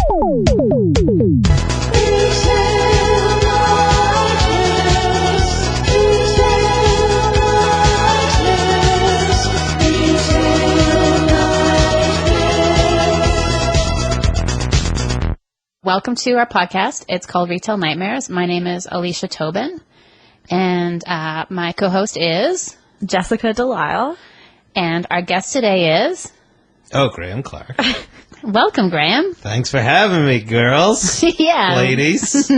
Welcome to our podcast. It's called Retail Nightmares. My name is Alicia Tobin, and my co-host is Jessica Delisle. And our guest today is... Graham Clark. Welcome, Graham. Thanks for having me, girls. Yeah. Ladies.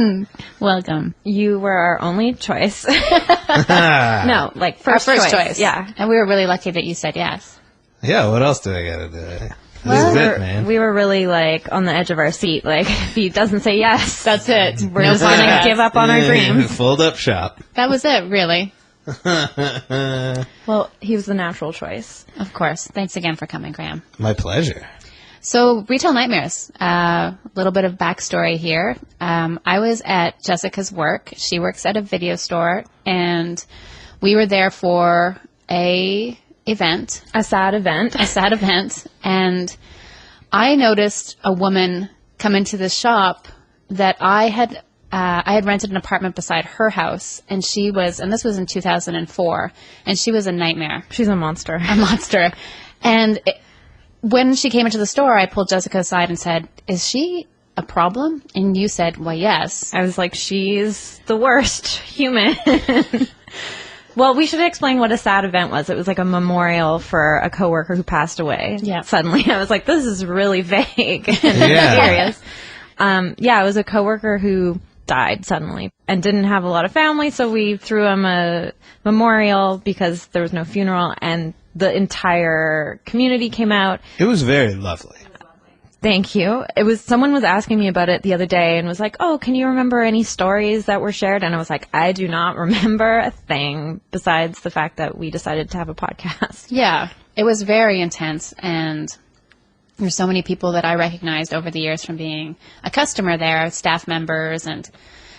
Welcome. You were our only choice. No, like first choice. Yeah. And we were really lucky that you said yes. Yeah, what else do I gotta do? Well, This is it, man. We were really like on the edge of our seat. Like, if he doesn't say yes, That's it. we're just going to give up on our dreams. Fold up shop. That was it, really. Well, he was the natural choice. Of course. Thanks again for coming, Graham. My pleasure. So, Retail Nightmares. A little bit of backstory here. I was at Jessica's work. She works at a video store, and we were there for a sad event, and I noticed a woman come into the shop that I had rented an apartment beside her house, and this was in 2004, and she was a nightmare. She's a monster. And when she came into the store, I pulled Jessica aside and said, "Is she a problem?" And you said, "Well, yes." I was like, she's the worst human. Well, we should explain what a sad event was. It was like a memorial for a coworker who passed away. Yeah. Suddenly, I was like, this is really vague and mysterious. It was a coworker who died suddenly and didn't have a lot of family, so we threw him a memorial because there was no funeral, and the entire community came out. It was very lovely. Thank you. Someone was asking me about it the other day and was like, "Oh, can you remember any stories that were shared?" And I was like, I do not remember a thing besides the fact that we decided to have a podcast. Yeah, it was very intense, and there's so many people that I recognized over the years from being a customer there, staff members and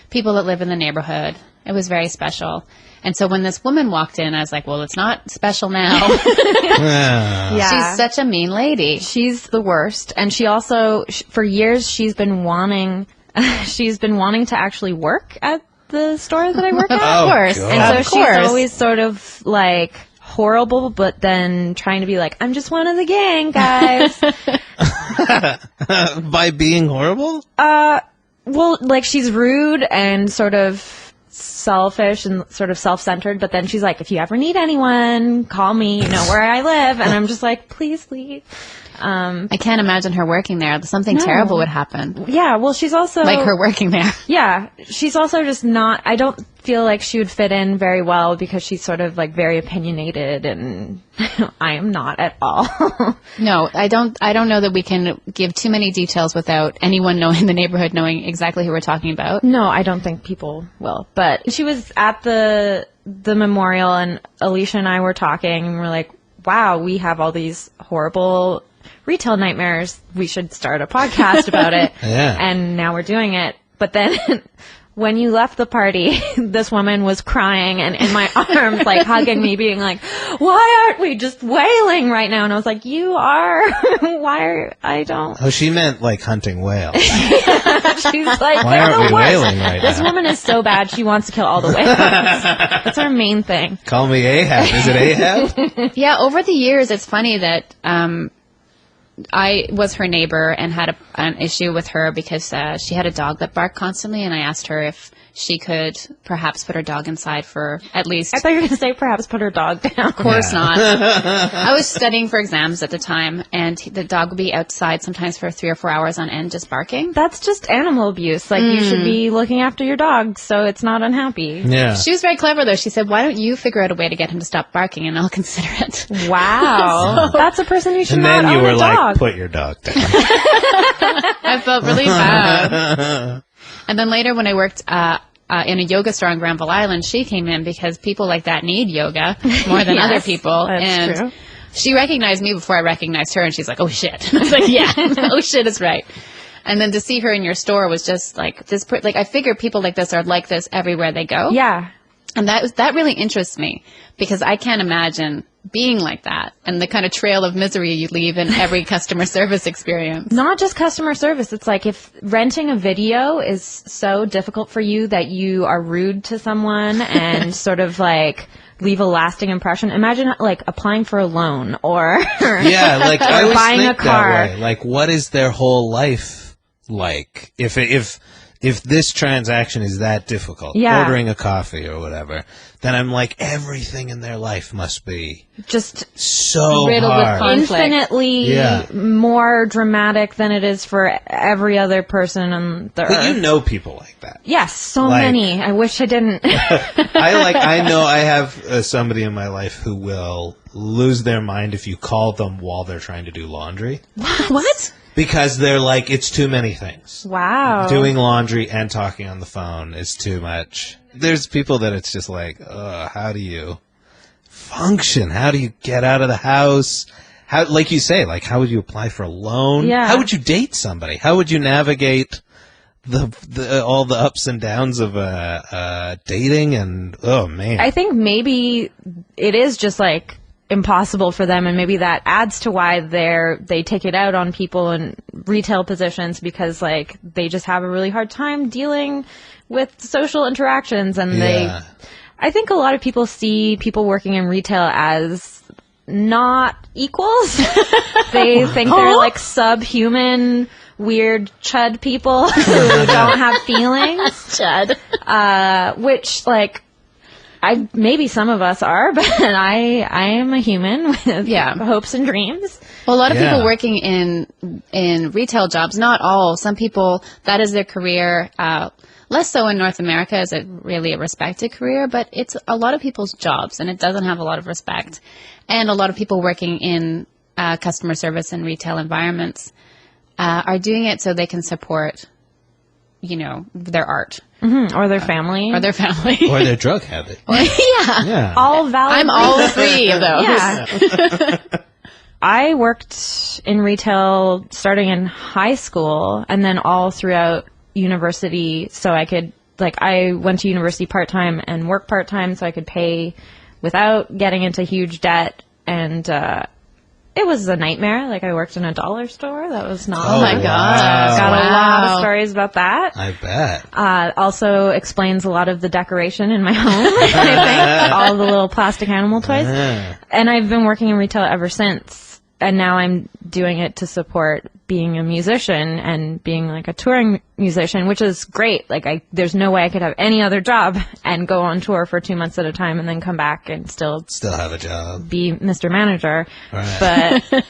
people that live in the neighborhood. It was very special. And so when this woman walked in, I was like, well, it's not special now. Yeah. She's such a mean lady. She's the worst. And she also, for years, she's been wanting to actually work at the store that I work at. Of course. God. And so she's always sort of like horrible, but then trying to be like, I'm just one of the gang, guys. By being horrible? Well, like she's rude and sort of selfish and sort of self-centered, but then she's like, if you ever need anyone, call me, you know where I live. And I'm just like, please leave. I can't imagine her working there. Something terrible would happen. Yeah, well, she's also... Like her working there. Yeah, she's also just not... I don't feel like she would fit in very well because she's sort of like very opinionated, and I am not at all. No, I don't know that we can give too many details without anyone in the neighborhood knowing exactly who we're talking about. No, I don't think people will. But she was at the memorial, and Alicia and I were talking, and we're like, wow, we have all these horrible retail nightmares. We should start a podcast about it. Yeah. And now we're doing it. But then when you left the party, this woman was crying and in my arms, like hugging me, being like, why aren't we just whaling right now? And I was like, you are. I don't. Oh, she meant like hunting whales. She's like, Why aren't we worst. whaling right This now? woman is so bad. She wants to kill all the whales. That's our main thing. Call me Ahab. Is it Ahab? Yeah, over the years, it's funny that I was her neighbor and had an issue with her because she had a dog that barked constantly, and I asked her if she could perhaps put her dog inside for at least... I thought you were going to say perhaps put her dog down. Of course not. I was studying for exams at the time, and the dog would be outside sometimes for 3 or 4 hours on end just barking. That's just animal abuse. Like, you should be looking after your dog so it's not unhappy. Yeah. She was very clever, though. She said, why don't you figure out a way to get him to stop barking, and I'll consider it. Wow. That's a person who should And not then you own were a like, dog. put your dog down. I felt really bad. And then later when I worked in a yoga store on Granville Island, she came in because people like that need yoga more than other people. That's and true. She recognized me before I recognized her, and she's like, oh, shit. I was like, yeah, oh, shit is right. And then to see her in your store was just like this. Like, I figure people like this are like this everywhere they go. Yeah. And that really interests me because I can't imagine being like that and the kind of trail of misery you leave in every customer service experience. Not just customer service. It's like if renting a video is so difficult for you that you are rude to someone and sort of like leave a lasting impression. Imagine like applying for a loan or like I always buying think a car. that way. Like, what is their whole life like? If this transaction is that difficult, ordering a coffee or whatever, then I'm like, everything in their life must be just so riddled hard. with conflict. Infinitely more dramatic than it is for every other person on the earth. But you know people like that. Yes, so Like- many. I wish I didn't. I know I have somebody in my life who will lose their mind if you call them while they're trying to do laundry. What? Because they're like, it's too many things. Wow. Doing laundry and talking on the phone is too much. There's people that it's just like, how do you function? How do you get out of the house? How, like you say, like, how would you apply for a loan? Yeah. How would you date somebody? How would you navigate all the ups and downs of dating? And oh man, I think maybe it is just like impossible for them, and maybe that adds to why they take it out on people in retail positions, because like they just have a really hard time dealing with social interactions, and I think a lot of people see people working in retail as not equals. They think they're like subhuman, weird chud people who don't have feelings. Chud. Which like maybe some of us are, but I am a human with hopes and dreams. Well, a lot of people working in retail jobs, not all, some people, that is their career. Less so in North America is it really a respected career, but it's a lot of people's jobs, and it doesn't have a lot of respect. And a lot of people working in customer service and retail environments are doing it so they can support, their art. Mm-hmm. Or their family. Or their family. or their drug habit. Yeah. All valid. I'm all three of those. Yeah. I worked in retail starting in high school and then all throughout university, so I could, I went to university part-time and work part-time so I could pay without getting into huge debt, and it was a nightmare. I worked in a dollar store. That was not. Oh my God. Got a lot of stories about that. I bet. Also explains a lot of the decoration in my home, I think. All the little plastic animal toys. And I've been working in retail ever since. And now I'm doing it to support being a musician and being a touring musician, which is great. There's no way I could have any other job and go on tour for 2 months at a time and then come back and still have a job, be Mr. Manager. Right. But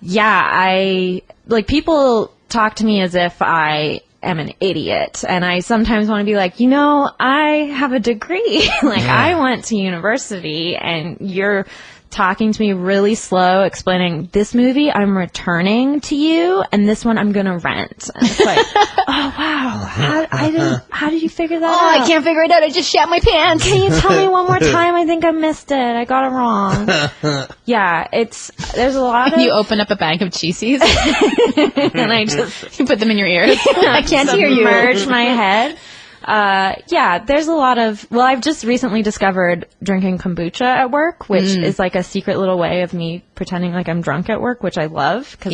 yeah, people talk to me as if I am an idiot, and I sometimes want to be like, I have a degree. I went to university, and you're talking to me really slow, explaining this movie I'm returning to you, and this one I'm gonna rent. And it's like, oh wow, how did you figure that out? I can't figure it out. I just shat my pants. Can you tell me one more time? I think I missed it. I got it wrong. Yeah, there's a lot of. You open up a bag of cheesies and I just you put them in your ears. I can't hear you. Submerge my head. Yeah, there's a lot of, I've just recently discovered drinking kombucha at work, which is a secret little way of me pretending like I'm drunk at work, which I love, because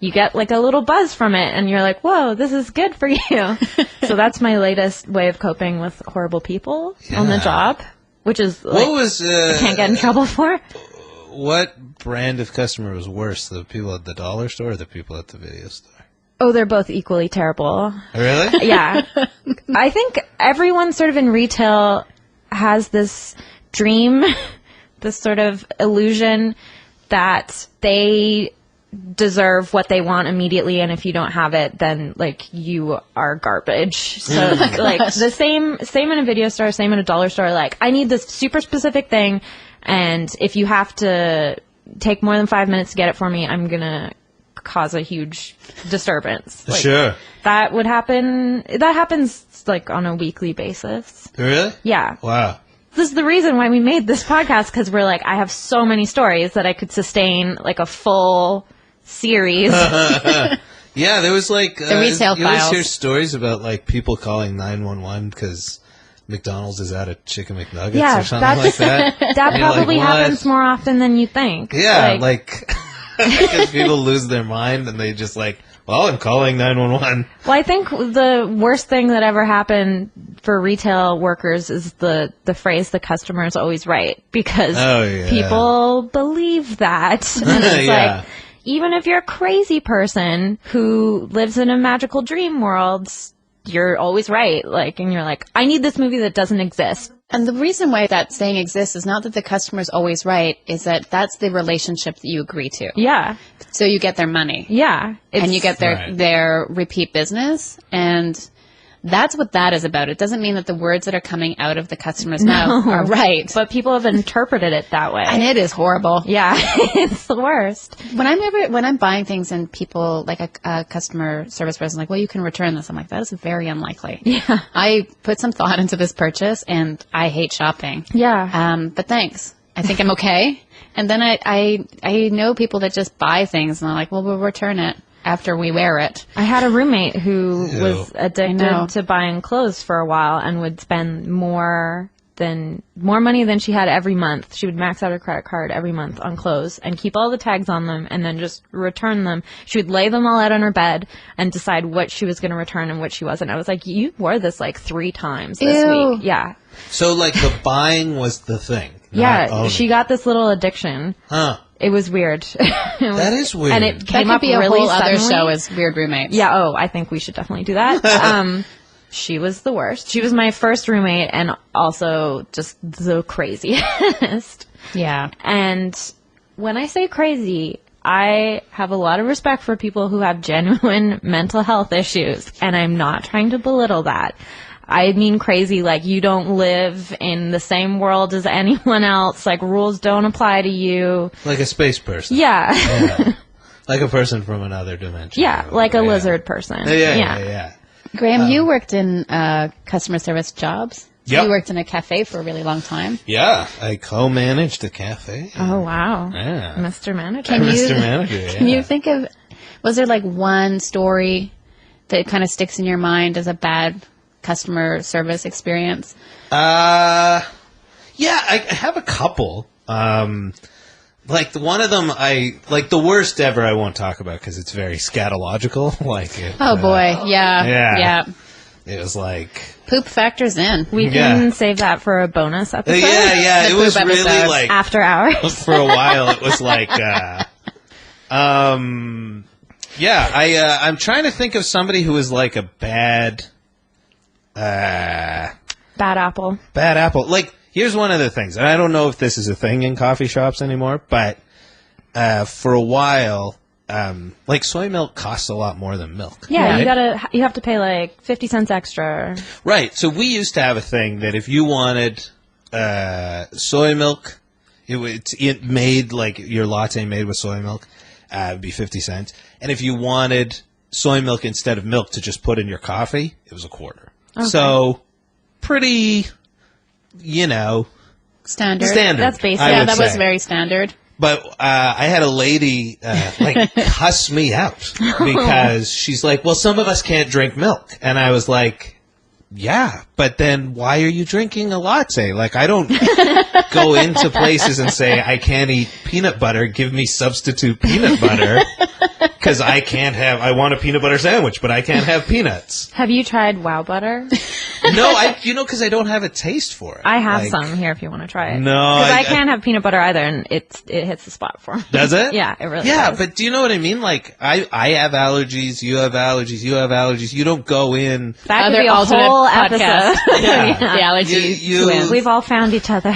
you get a little buzz from it, and you're like, whoa, this is good for you. So that's my latest way of coping with horrible people on the job, which is I can't get in trouble for. What brand of customer was worse, the people at the dollar store or the people at the video store? Oh, they're both equally terrible. Really? Yeah. I think everyone sort of in retail has this dream, this sort of illusion that they deserve what they want immediately, and if you don't have it, then you are garbage. So the same in a video store, same in a dollar store. I need this super specific thing, and if you have to take more than 5 minutes to get it for me, I'm gonna cause a huge disturbance. Sure. That would happen. That happens on a weekly basis. Really? Yeah. Wow. This is the reason why we made this podcast, because we're I have so many stories that I could sustain a full series. Yeah, there was the retail you always files. hear stories about people calling 911 because McDonald's is out of chicken McNuggets Yeah, or something like that. That And you're probably like, what? happens more often than you think. Yeah, because people lose their mind and they just like, well, I'm calling 911. Well, I think the worst thing that ever happened for retail workers is the phrase "the customer is always right," because people believe that, and it's like, even if you're a crazy person who lives in a magical dream world, you're always right. Like, and you're like, I need this movie that doesn't exist. And the reason why that saying exists is not that the customer's always right, is that that's the relationship that you agree to. Yeah. So you get their money. Yeah. And you get their repeat business. And that's what that is about. It doesn't mean that the words that are coming out of the customer's mouth are right. But people have interpreted it that way. And it is horrible. Yeah. It's the worst. When I'm buying things and people, like a customer service person, like, well, you can return this. I'm like, that is very unlikely. Yeah. I put some thought into this purchase and I hate shopping. Yeah. But thanks. I think I'm okay. And then I know people that just buy things and they're like, well, we'll return it after we wear it. I had a roommate who was addicted to buying clothes for a while and would spend more money than she had every month. She would max out her credit card every month on clothes and keep all the tags on them and then just return them. She would lay them all out on her bed and decide what she was going to return and what she wasn't. I was like, you wore this like 3 times this week. Yeah. So like the buying was the thing. Yeah. She got this little addiction. Huh. It was weird. That is weird. And it came that could up be a really whole suddenly. other show as Weird Roommates. Yeah, I think we should definitely do that. She was the worst. She was my first roommate and also just the craziest. Yeah. And when I say crazy, I have a lot of respect for people who have genuine mental health issues, and I'm not trying to belittle that. I mean crazy, like you don't live in the same world as anyone else, like rules don't apply to you. Like a space person. Yeah. Like a person from another dimension. Yeah, like a lizard person. Yeah. Graham, you worked in customer service jobs. Yep. You worked in a cafe for a really long time. Yeah, I co-managed a cafe. Oh, wow. Yeah. Mr. Manager. Mr. Manager, yeah. Can you think of, was there like one story that kind of sticks in your mind as a bad customer service experience? Yeah, I have a couple. Like one of them, the worst ever. I won't talk about because it's very scatological. Oh boy, yeah. It was like poop factors in. We can save that for a bonus episode. Yeah. It was really episode. like After hours. for a while. It was like, I'm trying to think of somebody who was like a bad apple. Bad apple. Like, here's one of the things, and I don't know if this is a thing in coffee shops anymore, but for a while, like soy milk costs a lot more than milk. Yeah, right? you have to pay like 50 cents extra. Right. So we used to have a thing that if you wanted soy milk, it made like your latte made with soy milk, would be 50 cents, and if you wanted soy milk instead of milk to just put in your coffee, it was $0.25. Okay. So pretty, Standard. That's basic. Yeah, that was very standard. But I had a lady cuss me out because she's like, well, some of us can't drink milk. And I was like, yeah, but then why are you drinking a latte? Like, I don't go into places and say, I can't eat peanut butter. Give me substitute peanut butter. Because I want a peanut butter sandwich, but I can't have peanuts. Have you tried Wow Butter? No, because I don't have a taste for it. I have some here if you want to try it. No. Because I can't have peanut butter either, and it hits the spot for me. Does it? Yeah, it really does. Yeah, but do you know what I mean? Like, I have allergies, you have allergies, you have allergies. You don't go in... That could be a whole episode. Yeah. The allergies. We've all found each other.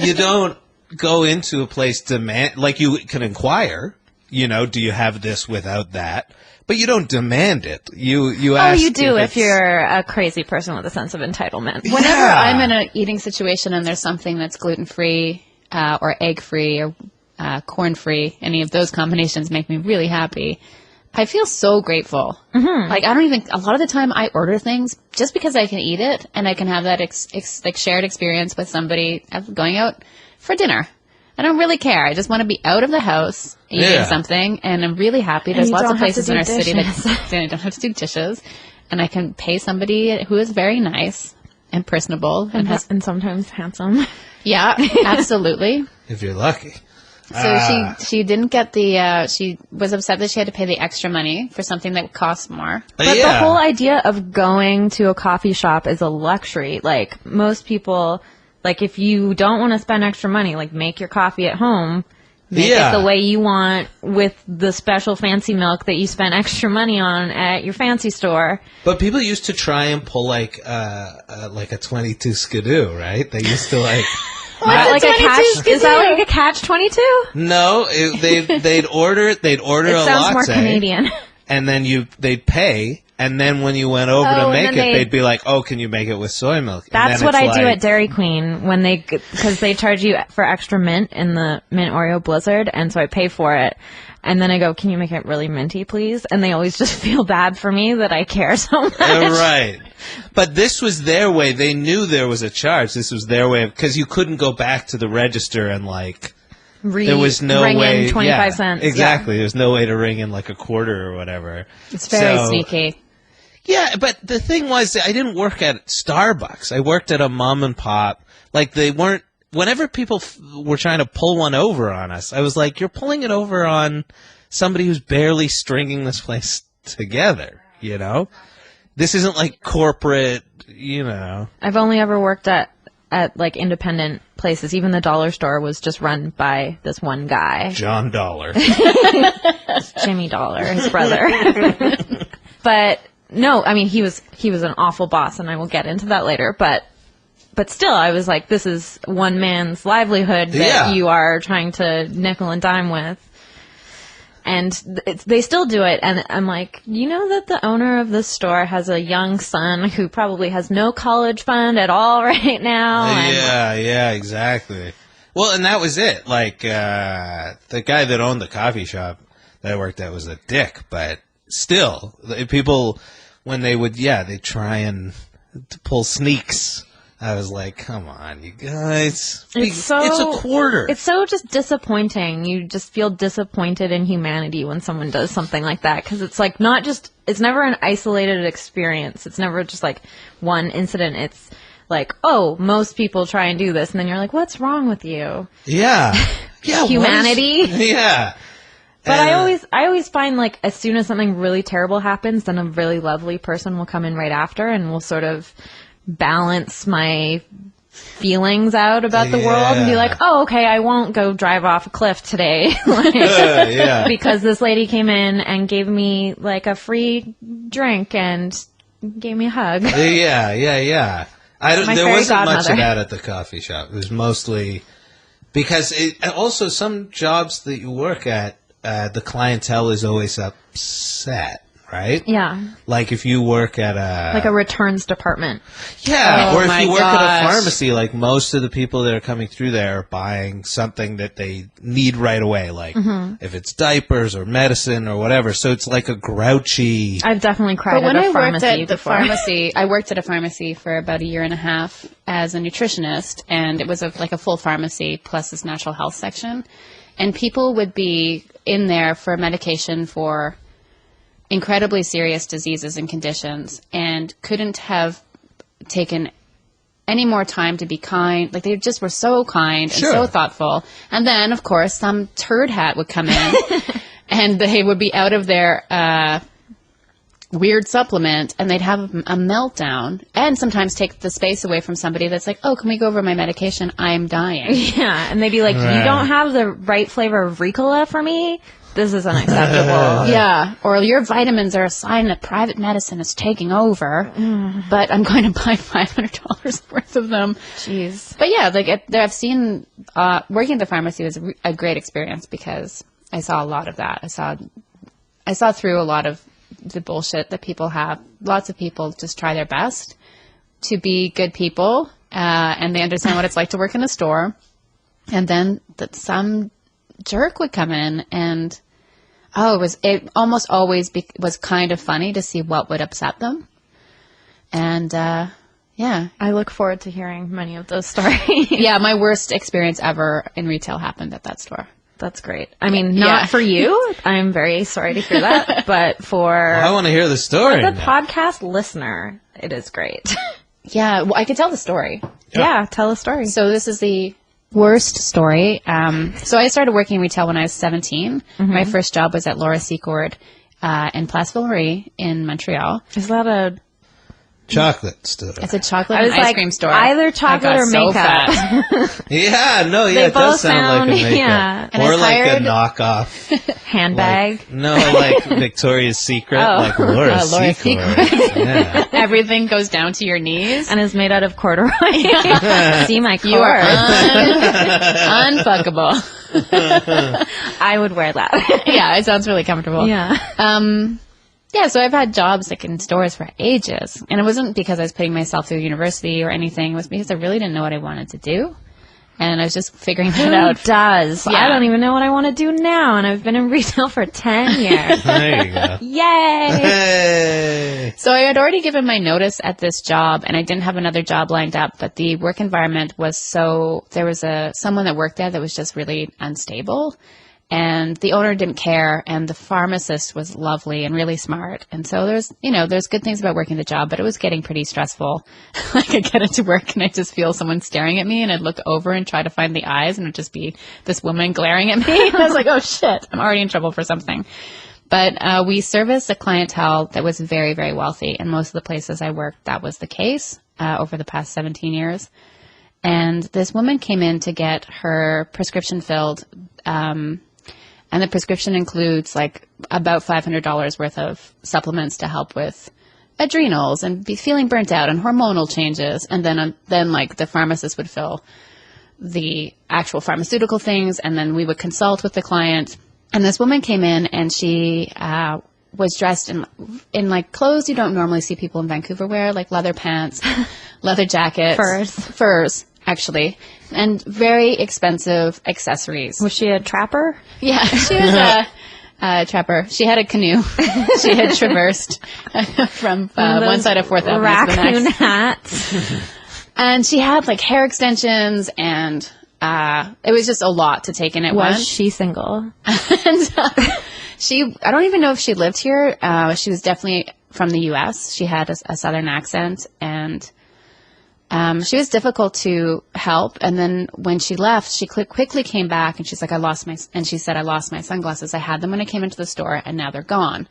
You don't go into a place like you can inquire, do you have this without that? But you don't demand it. You ask. Oh, you do if you're a crazy person with a sense of entitlement. Whenever I'm in an eating situation and there's something that's gluten-free or egg-free or corn-free, any of those combinations make me really happy. I feel so grateful. Mm-hmm. Like, a lot of the time I order things just because I can eat it and I can have that shared experience with somebody going out for dinner. I don't really care. I just want to be out of the house eating something, and I'm really happy. There's lots of places in our city that I don't have to do dishes, and I can pay somebody who is very nice and personable and has, and sometimes handsome. yeah, absolutely. If you're lucky. So she didn't get she was upset that she had to pay the extra money for something that cost more. But the whole idea of going to a coffee shop is a luxury. Like, most people, like, if you don't want to spend extra money, like, make your coffee at home. Make it the way you want with the special fancy milk that you spent extra money on at your fancy store. But people used to try and pull like a 22 skidoo, right? They used to like... Like a catch? Is that like a catch 22? No, they'd order It a latte. sounds more Canadian. And then they'd pay, and then when you went over to make it, they'd be like, "Oh, can you make it with soy milk?" That's what I do at Dairy Queen when because they charge you for extra mint in the mint Oreo Blizzard, and so I pay for it. And then I go, "Can you make it really minty, please?" And they always just feel bad for me that I care so much. Right. But this was their way. They knew there was a charge. This was their way because you couldn't go back to the register and like. There was no ring way. In 25 cents. Exactly. There's no way to ring in like a quarter or whatever. It's very sneaky. Yeah, but the thing was, I didn't work at Starbucks. I worked at a mom and pop. Like, they weren't. Whenever people were trying to pull one over on us, I was like, "You're pulling it over on somebody who's barely stringing this place together." You know, this isn't like corporate. You know, I've only ever worked at like independent places. Even the dollar store was just run by this one guy. John Dollar. Jimmy Dollar, his brother. But no, I mean, he was an awful boss, and I will get into that later. But still, I was like, this is one man's livelihood that you are trying to nickel and dime with. And they still do it. And I'm like, you know that the owner of this store has a young son who probably has no college fund at all right now. Yeah, exactly. Well, and that was it. Like, the guy that owned the coffee shop that I worked at was a dick. But still, people, when they would, they'd try and pull sneaks. I was like, come on, you guys. It's a quarter. It's so just disappointing. You just feel disappointed in humanity when someone does something like that. Because it's like it's never an isolated experience. It's never just like one incident. It's like, oh, most people try and do this. And then you're like, what's wrong with you? Yeah. Humanity. Yeah. But I always find, like, as soon as something really terrible happens, then a really lovely person will come in right after and will sort of balance my feelings out about the world and be like, oh, okay, I won't go drive off a cliff today. Because this lady came in and gave me, like, a free drink and gave me a hug. Yeah. There wasn't much of that at the coffee shop. It was mostly because also some jobs that you work at, the clientele is always upset. Right? Yeah. Like if you work at a returns department. Yeah, or if you work at a pharmacy, like most of the people that are coming through there are buying something that they need right away, like if it's diapers or medicine or whatever. So it's like a grouchy... I've definitely cried at a pharmacy before. I worked at a pharmacy for about a year and a half as a nutritionist, and it was like a full pharmacy plus this natural health section. And people would be in there for medication for incredibly serious diseases and conditions and couldn't have taken any more time to be kind. Like, they just were so kind and so thoughtful. And then, of course, some turd hat would come in and they would be out of their weird supplement and they'd have a meltdown and sometimes take the space away from somebody that's like, oh, can we go over my medication? I'm dying. Yeah, and they'd be like, you don't have the right flavor of Ricola for me? This is unacceptable. Yeah. Or your vitamins are a sign that private medicine is taking over, but I'm going to buy $500 worth of them. Jeez. But yeah, like I've seen, working at the pharmacy was a great experience because I saw a lot of that. I saw through a lot of the bullshit that people have. Lots of people just try their best to be good people, and they understand what it's like to work in a store. And then some jerk would come in and it almost always was kind of funny to see what would upset them. And yeah, I look forward to hearing many of those stories. Yeah, my worst experience ever in retail happened at that store. That's great. I mean, not for you. I'm very sorry to hear that, but for I want to hear the story. For the podcast listener, it is great. Yeah, well, I could tell the story. Yeah, tell a story. So this is the worst story. So I started working retail when I was 17. My first job was at Laura Secord in Place Ville-Marie in Montreal. Is that a... Chocolate store. It's a chocolate and ice cream store. Either chocolate or makeup. Yeah, no, They it does both sound like a sound- makeup. yeah. And Or I like hired- a knockoff. Handbag. Like Victoria's Secret, like Laura Laura Secord. Yeah. Everything goes down to your knees. And is made out of corduroy. See my core. You are unfuckable. I would wear that. Yeah, it sounds really comfortable. Yeah. Yeah, so I've had jobs like in stores for ages. And it wasn't because I was putting myself through university or anything. It was because I really didn't know what I wanted to do. And I was just figuring that out. Who does? Yeah. I don't even know what I want to do now, and I've been in retail for 10 years. There you go. Yay! Hey. So I had already given my notice at this job, and I didn't have another job lined up, but the work environment was there was someone that worked there that was just really unstable. And the owner didn't care, and the pharmacist was lovely and really smart. And so there's good things about working the job, but it was getting pretty stressful. Like I'd get into work and I'd just feel someone staring at me, and I'd look over and try to find the eyes, and it'd just be this woman glaring at me. And I was like, oh shit, I'm already in trouble for something. But we serviced a clientele that was very, very wealthy. And most of the places I worked, that was the case over the past 17 years. And this woman came in to get her prescription filled, and the prescription includes like about $500 worth of supplements to help with adrenals and be feeling burnt out and hormonal changes. And then like the pharmacist would fill the actual pharmaceutical things, and then we would consult with the client. And this woman came in, and she was dressed in like clothes you don't normally see people in Vancouver wear, like leather pants, leather jackets, furs. Actually, and very expensive accessories. Was she a trapper? Yeah, she was a trapper. She had a canoe. She had traversed from one side of 4th Avenue to the raccoon next. hats. And she had like hair extensions, and it was just a lot to take in at once. Was she single? And I don't even know if she lived here. She was definitely from the U.S. She had a southern accent, and she was difficult to help. And then when she left, she quickly came back, and she's like, I lost my sunglasses. I had them when I came into the store, and now they're gone.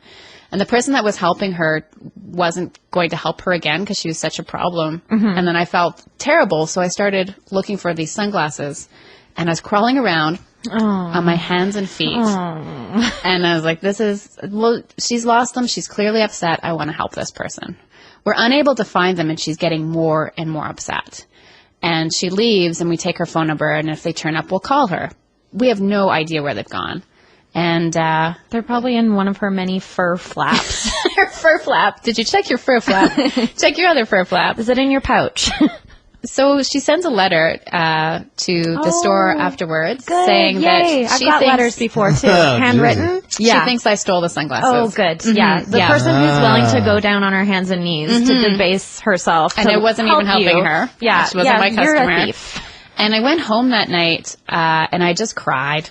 And the person that was helping her wasn't going to help her again because she was such a problem. And then I felt terrible. So I started looking for these sunglasses, and I was crawling around on my hands and feet. And I was like, she's lost them. She's clearly upset. I want to help this person. We're unable to find them, and she's getting more and more upset. And she leaves, and we take her phone number, and if they turn up, we'll call her. We have no idea where they've gone. And They're probably in one of her many fur flaps. her fur flap. Did you check your fur flap? Check your other fur flap. Is it in your pouch? So she sends a letter to the store afterwards Good. saying Yay. that I've she got thinks, letters before, too. Handwritten? she thinks I stole the sunglasses. Oh, good. Yeah. The Yeah. person who's willing to go down on her hands and knees to debase herself. And to I wasn't even help helping you. her. Yeah. She wasn't my You're customer. a thief. And I went home that night, and I just cried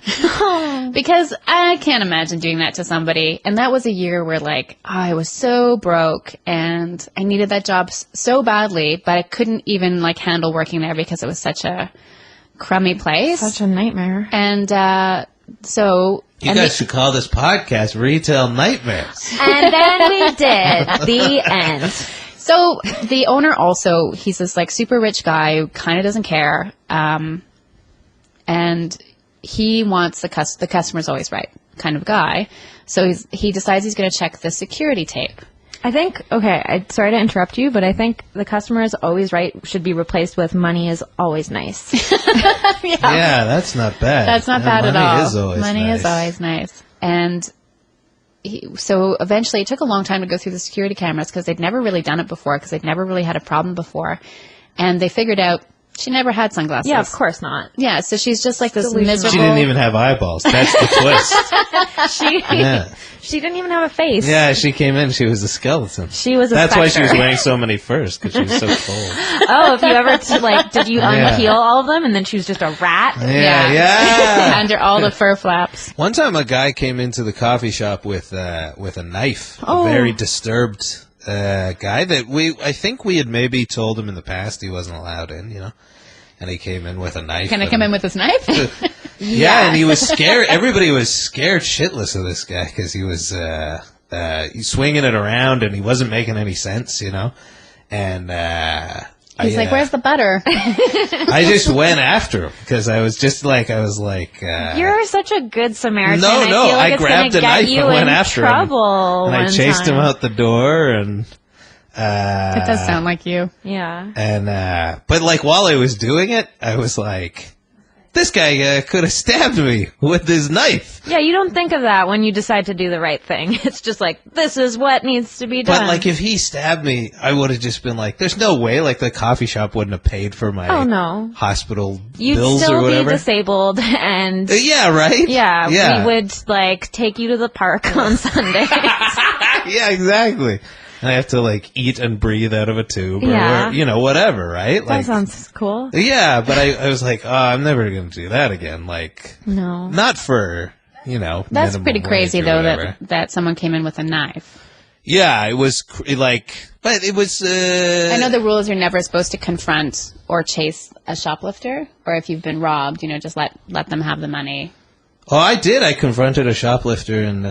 because I can't imagine doing that to somebody. And that was a year where like I was so broke, and I needed that job so badly, but I couldn't even like handle working there because it was such a crummy place. Such a nightmare. And so You guys should call this podcast Retail Nightmares. And then we did. The end. So the owner also, he's this like super rich guy who kind of doesn't care. And he wants the customer's always right kind of guy. So he decides he's going to check the security tape. I think, sorry to interrupt you, but I think the customer is always right should be replaced with money is always nice. Yeah, that's not bad. That's not bad at all. Money is always Money nice. is always nice. And so eventually it took a long time to go through the security cameras because they'd never really done it before, because they'd never really had a problem before. And they figured out she never had sunglasses. Yeah, of course not. Yeah, so she's just like this Delusional. miserable... She didn't even have eyeballs. That's the twist. She didn't even have a face. Yeah, she came in. She was a skeleton. She was a That's why she was specter. wearing so many furs, because she was so cold. Oh, if you ever, did you unpeel all of them and then she was just a rat? Yeah. Under all the fur flaps. One time a guy came into the coffee shop with a knife, a very disturbed guy that I think we had maybe told him in the past he wasn't allowed in, and he came in with a knife. Can I come in with his knife? Yeah, and he was scared. Everybody was scared shitless of this guy because he was he's swinging it around and he wasn't making any sense, and he's like, "Where's the butter?" I just went after him because I was like, you're such a good Samaritan. No, I feel like I grabbed a knife and went after him, and I chased him out the door, and it does sound like you. Yeah. And but like while I was doing it, I was like, this guy could have stabbed me with his knife. Yeah, you don't think of that when you decide to do the right thing. It's just like, this is what needs to be done. But like if he stabbed me, I would have just been like, there's no way, like the coffee shop wouldn't have paid for my hospital You'd bills still or whatever. Be disabled and yeah, right? Yeah, we would like take you to the park on Sundays. Yeah, exactly. And I have to like eat and breathe out of a tube or whatever, right? That sounds cool. Yeah, but I was like, I'm never going to do that again. Like, no, not for, That's pretty crazy though that someone came in with a knife. Yeah, it was but it was. I know the rules are never supposed to confront or chase a shoplifter, or if you've been robbed, just let them have the money. Oh, I did. I confronted a shoplifter in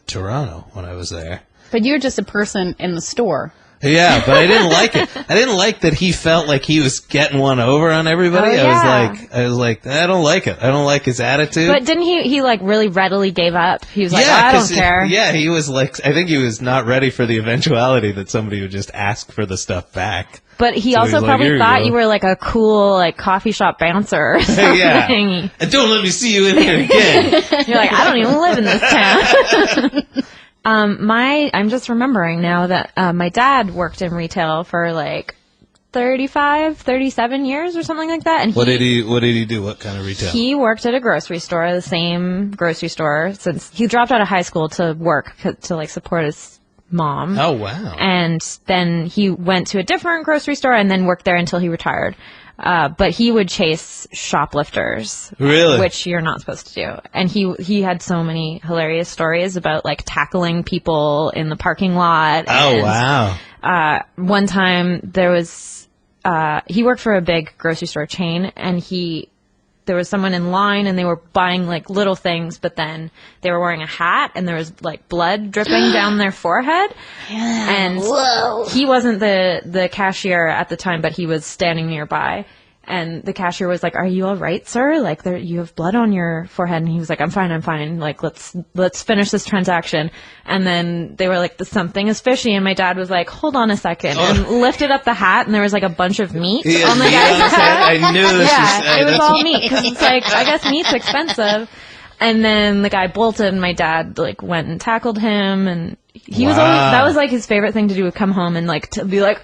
Toronto when I was there. But you're just a person in the store. Yeah, but I didn't like it. I didn't like that he felt like he was getting one over on everybody. Oh, yeah. I was like, I don't like it. I don't like his attitude. But didn't he like really readily gave up? He was like, I don't care. Yeah, he was like, I think he was not ready for the eventuality that somebody would just ask for the stuff back. But he also probably thought you were like a cool like coffee shop bouncer or something. Yeah. And don't let me see you in here again. You're like, I don't even live in this town. I'm just remembering now that my dad worked in retail for like 37 years or something like that. And what did he do? What kind of retail? He worked at a grocery store, the same grocery store, since he dropped out of high school to work to like support his mom. Oh, wow. And then he went to a different grocery store and then worked there until he retired. But he would chase shoplifters. Really? Which you're not supposed to do. And he had so many hilarious stories about like tackling people in the parking lot. Oh, wow. One time there was, he worked for a big grocery store chain and there was someone in line and they were buying like little things, but then they were wearing a hat and there was like blood dripping down their forehead. Yeah. And he wasn't the cashier at the time, but he was standing nearby. And the cashier was like, "Are you all right, sir? Like, you have blood on your forehead." And he was like, I'm fine. Like, let's finish this transaction." And then they were like, "Something is fishy." And my dad was like, "Hold on a second," and lifted up the hat, and there was like a bunch of meat on the guy's head. I knew this. Yeah, it was all meat because it's like, I guess meat's expensive. And then the guy bolted, and my dad like went and tackled him, and he was always, that was like his favorite thing to do, would come home and like to be like,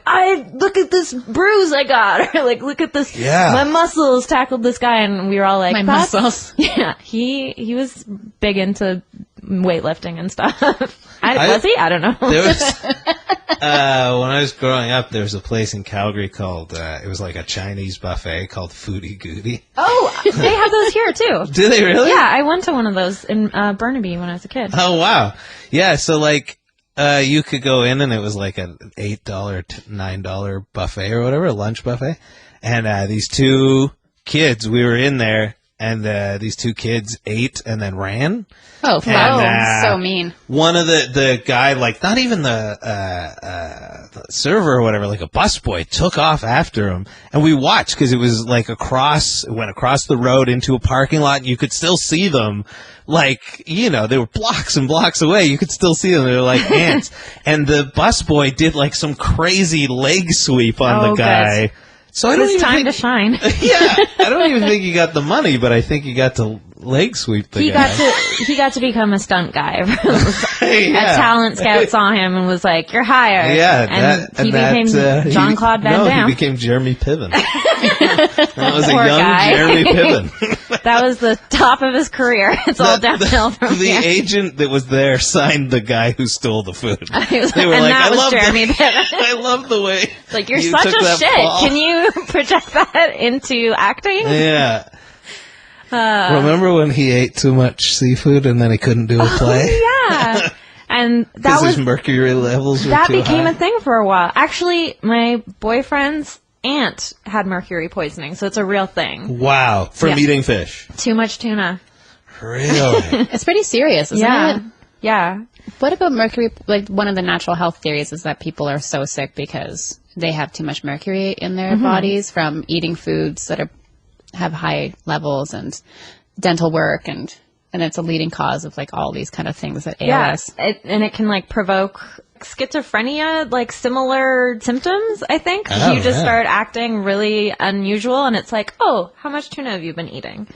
look at this bruise I got, or like, look at this, my muscles tackled this guy, and we were all like, my muscles. Yeah, he was big into weightlifting and stuff. Was he? I don't know. There was, when I was growing up, there was a place in Calgary called, it was like a Chinese buffet called Foodie Goody. Oh, they have those here too. Do they really? Yeah, I went to one of those in Burnaby when I was a kid. Oh, wow. Yeah, so like, you could go in and it was like an $8, $9 buffet or whatever, a lunch buffet. And these two kids, we were in there, and these two kids ate and then ran. Oh, so mean. One of the guy, like not even the server or whatever, like a busboy, took off after him, and we watched because it was like went across the road into a parking lot, and you could still see them. Like, they were blocks and blocks away. You could still see them. They were like ants. And the busboy did like some crazy leg sweep on the guy. Good. So I don't even think to shine. Yeah, I don't even think he got the money, but I think he got to leg sweep the guy. He got to become a stunt guy. A talent scout saw him and was like, "You're hired." Yeah, he became Jean-Claude Van Damme. No, he became Jeremy Piven. That was a Poor young guy. Jeremy Piven. That was the top of his career. It's all downhill from the here. agent that was there signed the guy who stole the food. They were like, "I love Jeremy Piven." I love the way. Like, you're such a shit. Ball. Can you project that into acting? Yeah. Remember when he ate too much seafood and then he couldn't do a play? Oh, yeah. And that Because was his mercury levels were that too became high? a thing for a while. Actually, my boyfriend's aunt had mercury poisoning, so it's a real thing. Wow. From eating fish. Too much tuna. Really? It's pretty serious, isn't it? Yeah. What about mercury? Like, one of the natural health theories is that people are so sick because they have too much mercury in their bodies from eating foods that have high levels and dental work, and it's a leading cause of like all these kind of things that ail us. And it can like provoke schizophrenia, like similar symptoms, I think. Oh, you just yeah. start acting really unusual, and it's like, oh, how much tuna have you been eating?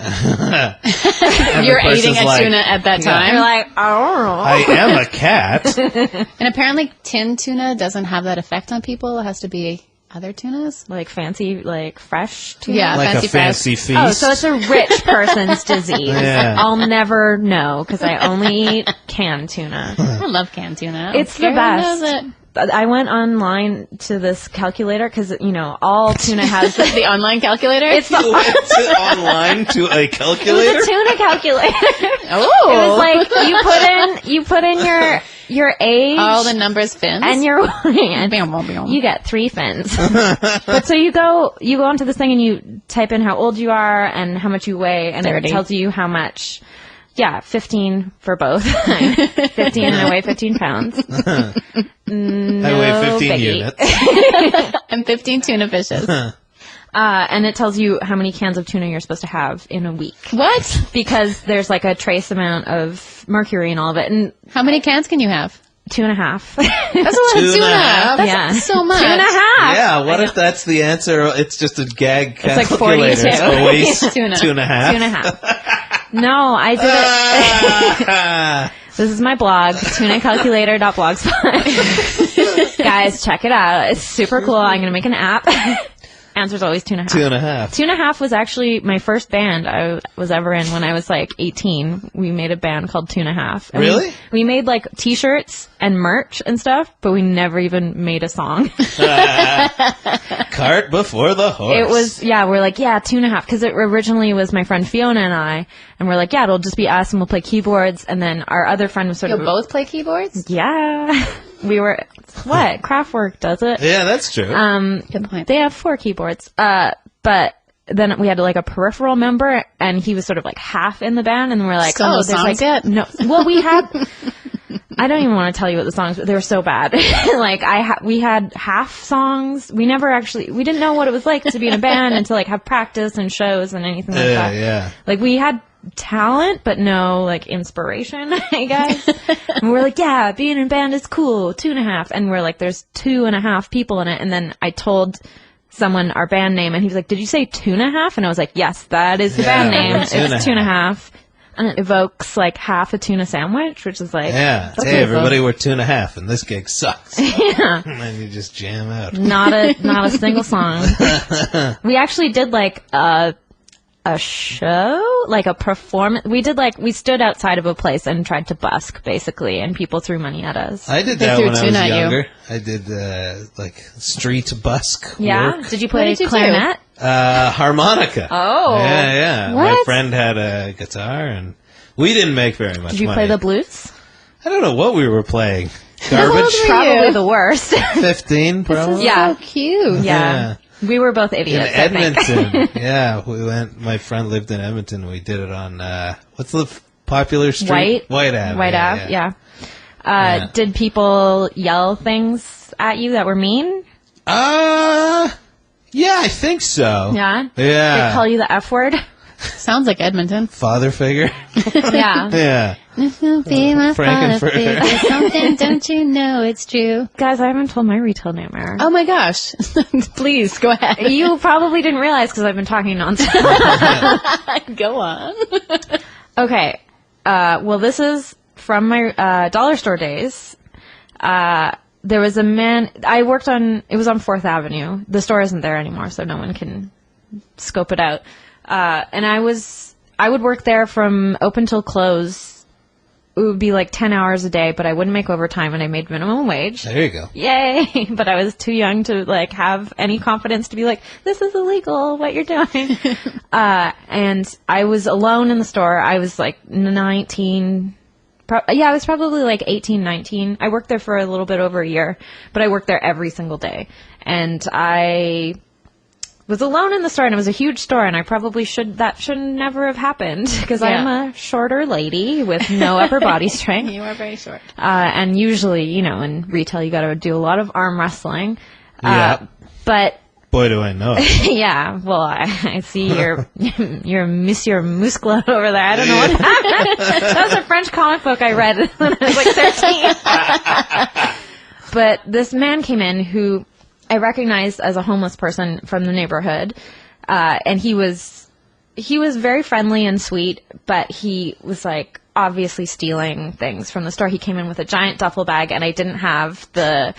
You're eating a tuna at that time. You're like, I don't know. I am a cat. And apparently tinned tuna doesn't have that effect on people. It has to be other tunas. Like fancy, like fresh tuna? Yeah, Like fancy a fancy fresh. feast. Oh, so it's a rich person's disease. Yeah. I'll never know because I only eat canned tuna. I love canned tuna. It's the Everyone best. knows it. I went online to this calculator because, all tuna has The online calculator? It's the You went online to a calculator? It was a tuna calculator. Oh. It was like you put in your age, all the numbers fins. and your and you get 3 fins. But so you go onto this thing and you type in how old you are and how much you weigh, and 30. it tells you how much. Yeah, 15 for both. 15 and I weigh 15 pounds. I weigh 15 biggie. units. and 15 tuna fishes. And it tells you how many cans of tuna you're supposed to have in a week. What? Because there's like a trace amount of mercury in all of it. And How many cans can you have? 2.5. That's a lot of 2.5? tuna. That's Yeah. so much. 2.5. Yeah, what if that's the answer? It's just a gag like calculator. 42. It's always Tuna. 2.5. 2.5. No, I did it. This is my blog, tunacalculator.blogspot. Guys, check it out. It's super cool. I'm going to make an app. Answer's always 2.5. 2.5. 2.5 was actually my first band I was ever in when I was like 18. We made a band called 2.5. And Really? We made like t-shirts and merch and stuff, but we never even made a song. Cart before the horse. It was, we're like, 2.5. Because it originally was my friend Fiona and I. And we're like, it'll just be us and we'll play keyboards. And then our other friend was sort You'll of. both play keyboards? Yeah. We were. What? Kraftwerk does it. Yeah, that's true. Good point. They have 4 keyboards. But then we had like a peripheral member, and he was sort of like half in the band, and we're like, Still no there's songs like yet? no. Well, we had. I don't even want to tell you what the songs, but they were so bad. Like we had half songs. We didn't know what it was like to be in a band and to like have practice and shows and anything like that. Yeah. Like we had talent, but no like inspiration, I guess. And we're like, being in a band is cool. 2.5, and we're like, there's 2.5 people in it. And then I told someone our band name, and he was like, "Did you say 2.5?" And I was like, "Yes, that is the band name. It's 2.5." And it evokes like half a tuna sandwich, which is like, Yeah. Hey, everybody, we're 2.5, and this gig sucks. Yeah. And then you just jam out. Not a single song. We actually did like a show, like a performance. We stood outside of a place and tried to busk, basically, and people threw money at us. I did They that threw when I was tuna at you. younger. I did like street busk Yeah? work. Did you play did you do? clarinet? Harmonica. Oh. Yeah. My What? friend had a guitar, and we didn't make very much Did you money. play the blues? I don't know what we were playing. How old Garbage? were Probably you? the worst. 15, probably? Yeah. So cute. Yeah. We were both In idiots, I think. Edmonton. Yeah, we went. My friend lived in Edmonton. We did it on, what's the popular street? White Ave. White Ave, yeah. Did people yell things at you that were mean? Yeah, I think so. Yeah? Yeah. They call you the F word? Sounds like Edmonton. Father figure. Yeah. Yeah. Be my father Frankenfurter. figure. Something, don't you know it's true? Guys, I haven't told my retail nightmare. Oh my gosh. Please, go ahead. You probably didn't realize because I've been talking nonstop. Go on. Okay. Well, this is from my dollar store days. There was a man. I worked on. It was on 4th Avenue. The store isn't there anymore, so no one can scope it out. And I would work there from open till close. It would be like 10 hours a day, but I wouldn't make overtime, and I made minimum wage. There you go. Yay! But I was too young to like have any confidence to be like, this is illegal, what you're doing. And I was alone in the store. I was like 19, I was probably like 18, 19. I worked there for a little bit over a year, but I worked there every single day. And I was alone in the store, and it was a huge store, and I probably should never have happened, because I'm a shorter lady with no upper body strength. You are very short. And usually, you know, in retail, you got to do a lot of arm wrestling. Yeah. But boy, do I know it. yeah, well, I see you're Monsieur Musclo over there. I don't know what happened. That was a French comic book I read when I was like 13. But this man came in who I recognized as a homeless person from the neighborhood, and he was very friendly and sweet, but he was like obviously stealing things from the store. He came in with a giant duffel bag, and I didn't have the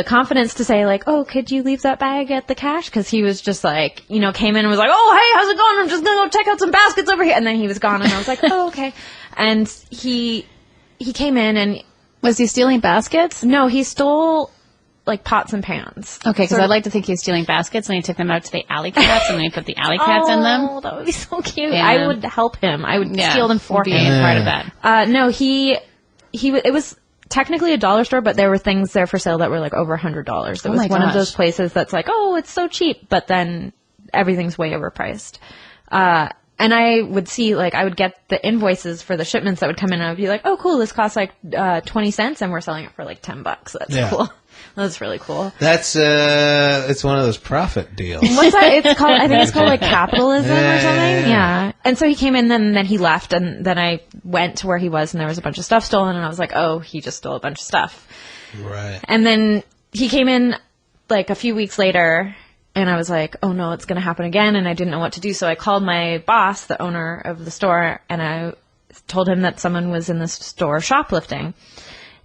confidence to say, like, oh, could you leave that bag at the cash? Because he was just like, you know, came in and was like, oh, hey, how's it going? I'm just going to go check out some baskets over here. And then he was gone, and I was like, oh, okay. And he came in, and... Was he stealing baskets? No, he stole, like, pots and pans. Okay, because I'd like to think he was stealing baskets, and he took them out to the alley cats, and then he put the alley cats in them. Oh, that would be so cute. Yeah. I would help him. I would steal them for be him. part of that. No, it was technically a dollar store, but there were things there for sale that were like over $100. It was one of those places that's like, oh, it's so cheap, but then everything's way overpriced. And I would see, like, I would get the invoices for the shipments that would come in, and I would be like, oh, cool, this costs like 20 cents, and we're selling it for like $10. That's cool. That's really cool. That's it's one of those profit deals. What's that? It's called. I think it's called like capitalism or something. Yeah. And so he came in, and then he left, and then I went to where he was, and there was a bunch of stuff stolen, and I was like, oh, he just stole a bunch of stuff. Right. And then he came in like a few weeks later, and I was like, oh no, it's going to happen again, and I didn't know what to do, so I called my boss, the owner of the store, and I told him that someone was in the store shoplifting,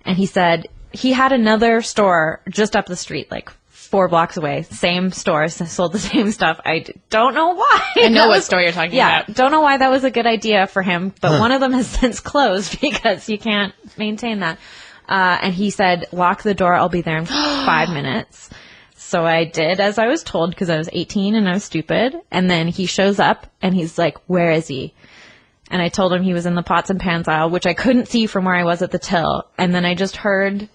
and he said he had another store just up the street, like 4 blocks away, same store, sold the same stuff. I don't know why. I know what store you're talking about. Don't know why that was a good idea for him, but one of them has since closed because you can't maintain that. And he said, lock the door, I'll be there in 5 minutes. So I did as I was told, because I was 18 and I was stupid. And then he shows up, and he's like, where is he? And I told him he was in the pots and pans aisle, which I couldn't see from where I was at the till. And then I just heard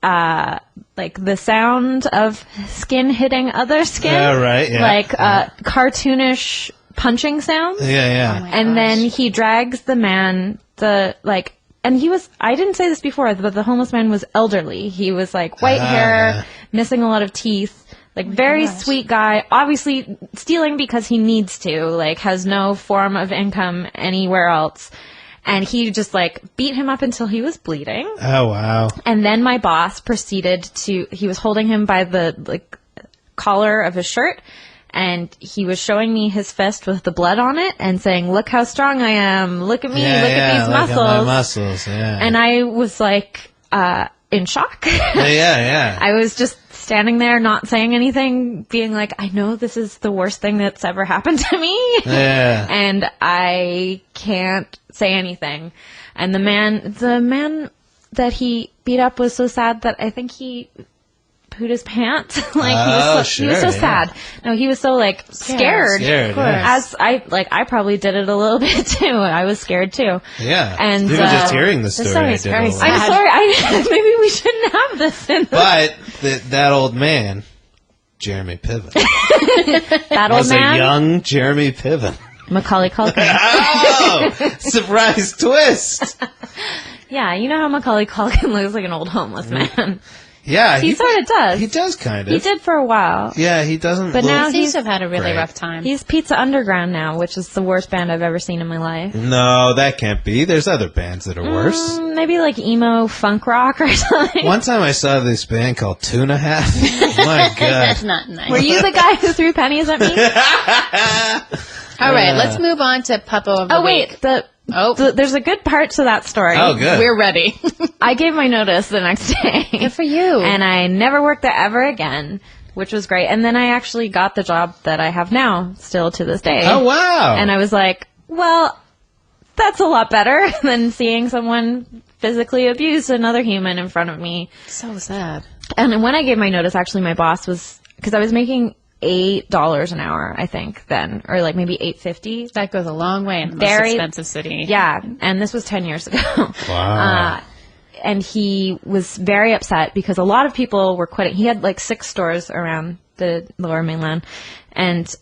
like the sound of skin hitting other skin. Yeah, right. Yeah. Like cartoonish punching sounds. Yeah. Oh And then he drags the man, and he was, I didn't say this before, but the homeless man was elderly. He was like white hair, missing a lot of teeth, like very sweet guy, obviously stealing because he needs to, like has no form of income anywhere else. And he just like beat him up until he was bleeding. Oh, wow. And then my boss proceeded to, he was holding him by the like collar of his shirt, and he was showing me his fist with the blood on it and saying, look how strong I am. Look at me. Look at these muscles. Look at my muscles, yeah. And I was like, in shock. Yeah. I was just standing there, not saying anything, being like, I know this is the worst thing that's ever happened to me. Yeah. And I can't say anything. And the man that he beat up was so sad that I think he pooed his pants. He was so sad. No, he was so like scared. Scared, As I probably did it a little bit too. I was scared too. Yeah. And even just hearing the story, is very sad. I'm I'm sorry. Maybe we shouldn't have this in But that old man, Jeremy Piven, that old was man, a young Jeremy Piven. Macaulay Culkin. Oh, surprise twist! Yeah, you know how Macaulay Culkin looks like an old homeless man. Yeah, he sort of does. He does kind of. He did for a while. Yeah, he doesn't. But now he seems to have had a really rough time. He's Pizza Underground now, which is the worst band I've ever seen in my life. No, that can't be. There's other bands that are worse. Maybe like emo funk rock or something. One time I saw this band called Two and a Half. My God. That's not nice. Were you the guy who threw pennies at me? All right, let's move on to Puppo of the Week. There's a good part to that story. Oh, good. We're ready. I gave my notice the next day. Good for you. And I never worked there ever again, which was great. And then I actually got the job that I have now, still to this day. Oh, wow. And I was like, well, that's a lot better than seeing someone physically abuse another human in front of me. So sad. And when I gave my notice, actually, my boss was, because I was making $8 an hour, I think, then, or like maybe $8.50. That goes a long way in the most expensive city. Yeah, and this was 10 years ago. Wow. And he was very upset because a lot of people were quitting. He had like 6 stores around the Lower Mainland, and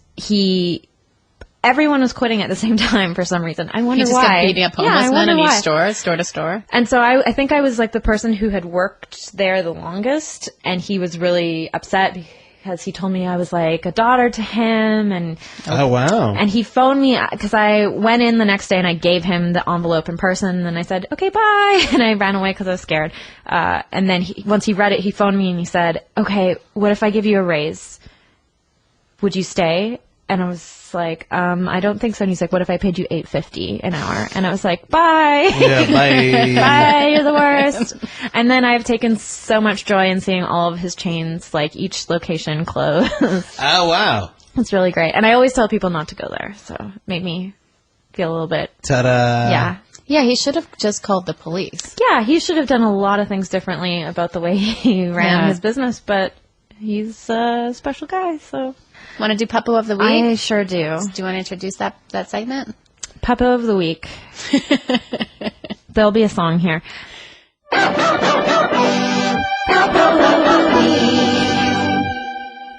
everyone was quitting at the same time for some reason. I wonder He just why. kept beating up homeless men in each store to store. And so I think I was like the person who had worked there the longest, and he was really upset because he told me I was like a daughter to him, and Oh, wow. and he phoned me because I went in the next day and I gave him the envelope in person, and I said, okay, bye, and I ran away because I was scared. And then once he read it, he phoned me and he said, okay, what if I give you a raise? Would you stay? And I was like, I don't think so. And he's like, what if I paid you $8.50 an hour? And I was like, bye. Yeah, bye. Bye, you're the worst. And then I've taken so much joy in seeing all of his chains, like each location close. Oh, wow. It's really great. And I always tell people not to go there. So it made me feel a little bit, Ta-da. yeah. Yeah, he should have just called the police. Yeah, he should have done a lot of things differently about the way he ran his business, but he's a special guy, so. Want to do Puppo of the Week? I sure do. Do you want to introduce that segment? Puppo of the Week. There'll be a song here.